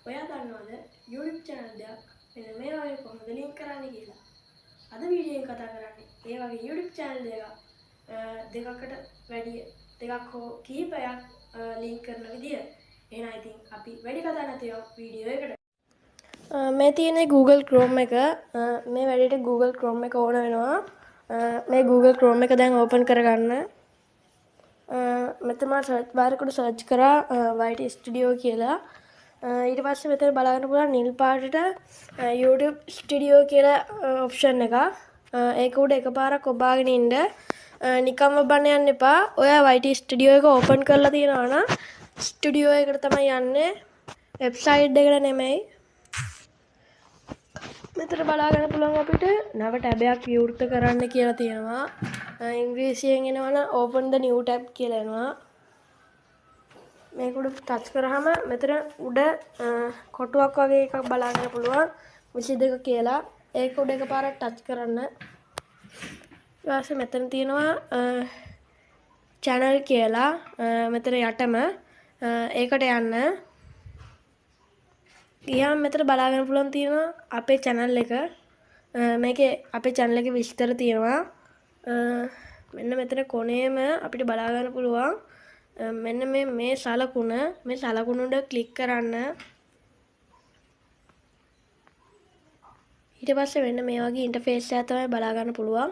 ඔයා දන්නවද YouTube channel එකක් මෙන්න මේ වගේ කොහොමද link කරන්නේ කියලා? අද වීඩියෝ එක කතා කරන්නේ ඒ වගේ YouTube channel දෙකකට වැඩි දෙකක් හෝ කිහිපයක් link කරන විදිය. එහෙනම් ඉතින් අපි වැඩි කතා නැතිව වීඩියෝ එකට. මේ තියෙන්නේ Google Chrome එක. මේ වැඩේට Google Chrome එක ඕන වෙනවා. මේ Google Chrome එක දැන් open කරගන්න. මෙතන මම search bar එකට search කරා YT Studio කියලා. ඊට පස්සේ මෙතන බලන්න පුළුවන් නිල් පාටට YouTube Studio කියලා option එක. ඒක උඩ එකපාරක් ඔබාගෙන ඉන්න. නිකම්ම බන්න යන්න එපා. ඔයා YT Studio එක open කරලා තියෙනවා නම් Studio එකට තමයි යන්නේ. website එකට නෙමෙයි. මෙතන බලා ගන්න පුළුවන් අපිට නව ටැබ් එකක් විවෘත කරන්න කියලා තියෙනවා. ඉංග්‍රීසියෙන් එනවනම් open the new tab කියලා එනවා. මේක උඩ ටච් කරාම මෙතන උඩ කොටුවක් වගේ එකක් බලා ගන්න පුළුවන් 22 කියලා. ඒක උඩ එකපාරක් ටච් කරන්න. ඊට පස්සේ මෙතන තියෙනවා channel කියලා. මෙතන යටම ඒකට යන්න. ගියාම මෙතන බලා ගන්න පුළුවන් තියෙනවා අපේ channel එක. මේකේ අපේ channel එකේ විස්තර තියෙනවා. මෙන්න මෙතන කොනේම අපිට බලා ගන්න පුළුවන් මෙන්න මේ සලකුණ උඩ ක්ලික් කරන්න. ඊට පස්සේ මෙන්න මේ වගේ ඉන්ටර්ෆේස් එකක් තමයි බලා ගන්න පුළුවන්.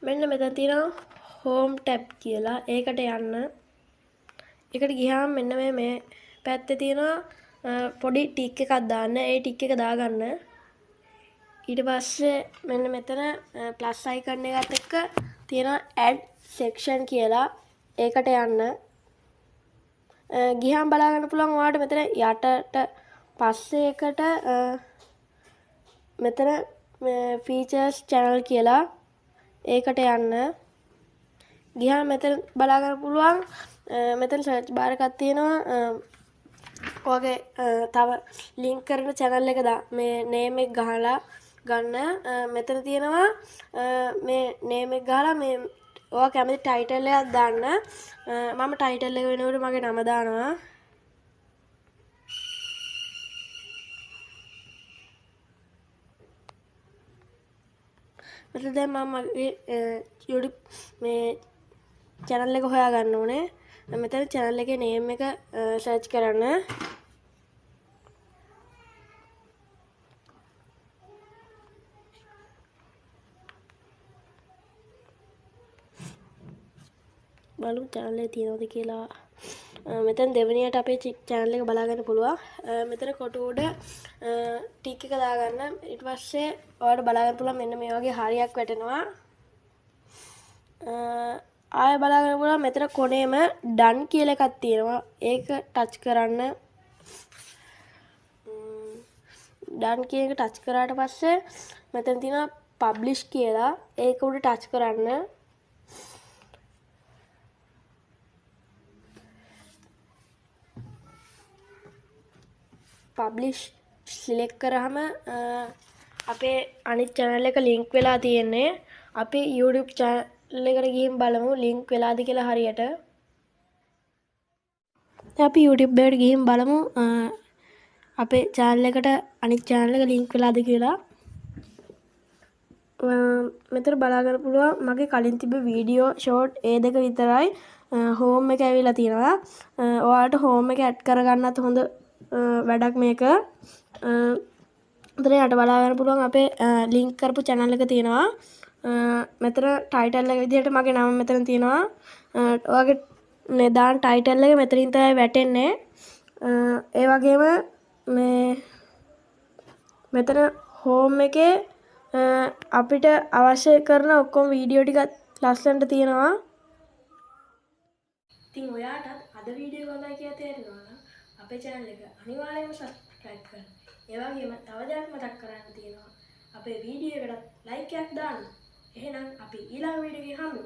මෙන්න මෙතන තියෙනවා home tab කියලා. ඒකට යන්න. ඒකට ගියාම මෙන්න මේ පැත්තේ තියෙනවා පොඩි ටික් එකක් දාන්න. ඒ ටික් එක දාගන්න. ඊට පස්සේ මෙන්න මෙතන ප්ලස් අයිකන් එකත් එක්ක තියෙනවා add section කියලා. ඒකට යන්න. ගියාම බලා ගන්න පුළුවන් ඔයාලට මෙතන යටට පස්සේ එකට මෙතන features channel කියලා. ඒකට යන්න. ගියාම මෙතන බලා ගන්න පුළුවන් මෙතන search bar එකක් තියෙනවා. ඔයගේ තව link කරන channel එක මේ name එක ගහලා ගන්න. මෙතන තියෙනවා මේ name එක ගහලා මේ ඔයා කැමති title එකක් දාන්න. මම title එක වෙනුවට මගේ නම දානවා. මෙතන දැන් මම මගේ YouTube මේ channel එක හොයා ගන්න ඕනේ. මෙතන channel එකේ name එක search කරන්න. බලමු channel එකේ තියෙනවද කියලා. මෙතන දෙවෙනියට අපේ channel එක බලා ගන්න පුළුවන්. මෙතන කොට උඩ ටික් එක දාගන්න. ඊට පස්සේ ඔයාලට බලා ගන්න පුළුවන් මෙන්න මේ වගේ හරියක් වැටෙනවා. ආයෙ බලා ගන්න පුළුවන් මෙතන කොනේම done කියලා එකක් තියෙනවා. ඒක ටච් කරන්න. done කියන එක ටච් කරාට පස්සේ මෙතන තියෙනවා publish කියලා. ඒක උඩ ටච් කරන්න. publish select කරාම අපේ අනිත් channel එක link වෙලා තියෙන්නේ. අපි YouTube channel එකට ගිහින් බලමු link වෙලාද කියලා හරියට. අපි YouTube එකට ගිහින් බලමු අපේ channel එකට අනිත් channel එක link වෙලාද කියලා. මෙතන බලා ගන්න පුළුවන් මගේ කලින් තිබ්බ වීඩියෝ short ඒ දෙක විතරයි home එක ඇවිල්ලා තියෙනවා. ඔයාලට home එක add කරගන්නත් හොඳ වැඩක් මේක. මෙතන යට බලා ගන්න පුළුවන් අපේ link කරපු channel එක තියෙනවා. මෙතන title එක විදිහට මගේ නම මෙතන තියෙනවා. ඔයාගේ දාන title එක මෙතනින් තමයි වැටෙන්නේ. ඒ වගේම මෙතන home එකේ අපිට අවශ්‍ය කරන ඔක්කොම වීඩියෝ ටික ලස්සනට තියෙනවා. ඉතින් ඔයාටත් අද වීඩියෝ එක හොඳයි කියලා තේරෙනවා නම් අපේ channel එක අනිවාර්යයෙන්ම subscribe කරන්න. ඒ වගේම තව දෙයක් මතක් කරන්න තියෙනවා. අපේ වීඩියෝ එකට like එකක් දාන්න. එහෙනම් අපි ඊළඟ වීඩියෝ එකේ හමු.